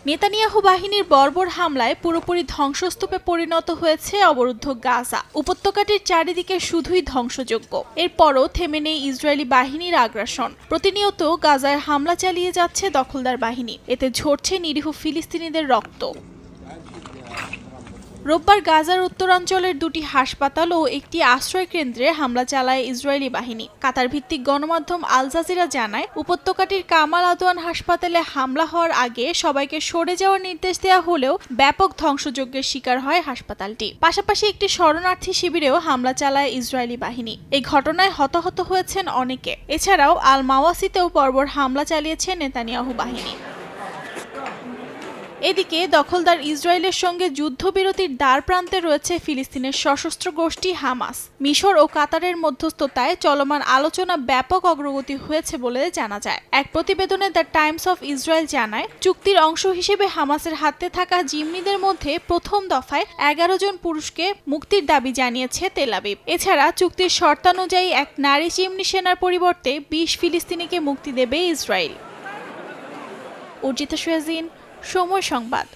Netanyahu বাহিনীর বর্বর হামলায় পুরোপুরি ধ্বংসস্তূপে পরিণত হয়েছে অবরুদ্ধ গাজা। উপত্যকাটির চারিদিকে শুধুই ধ্বংসযজ্ঞ। এরপরও থেমে নেই ইসরায়েলি বাহিনীর আগ্রাসন। প্রতিনিয়ত গাজায় হামলা চালিয়ে যাচ্ছে দখলদার বাহিনী। এতে ঝরছে নিরীহ ফিলিস্তিনিদের রক্ত। রোববার গাজার উত্তরাঞ্চলের দুটি হাসপাতাল ও একটি আশ্রয় কেন্দ্রে হামলা চালায় ইসরায়েলি বাহিনী। কাতার ভিত্তিক গণমাধ্যম আল জাজিরা জানায়, উপত্যকাটির কামাল আদওয়ান হাসপাতালে হামলা হওয়ার আগে সবাইকে সরে যাওয়ার নির্দেশ দেওয়া হলেও ব্যাপক ধ্বংসযজ্ঞের শিকার হয় হাসপাতালটি। পাশাপাশি একটি শরণার্থী শিবিরেও হামলা চালায় ইসরায়েলি বাহিনী। এই ঘটনায় হতাহত হয়েছেন অনেকে। এছাড়াও আল মাওয়াসিতেও বর্বর হামলা চালিয়েছে নেতানিয়াহু বাহিনী। এদিকে দখলদার ইসরায়েলের সঙ্গে যুদ্ধবিরতির দ্বারপ্রান্তে রয়েছে ফিলিস্তিনের সশস্ত্র গোষ্ঠী হামাস। মিশর ও কাতারের মধ্যস্থতায় চলমান আলোচনা ব্যাপক অগ্রগতি হয়েছে বলে জানা যায়। এক প্রতিবেদনে দ্য টাইমস অফ ইসরায়েল জানায়, চুক্তির অংশ হিসেবে হামাসের হাতে থাকা জিম্মিদের মধ্যে প্রথম দফায় 11 জন পুরুষকে মুক্তির দাবি জানিয়েছে তেল আবিব। এছাড়া চুক্তির শর্তানুযায়ী এক নারী জিম্মি সেনার পরিবর্তে 20 ফিলিস্তিনিকে মুক্তি দেবে ইসরায়েল। অর্জিতা সুয়াজিন, সময় সংবাদ।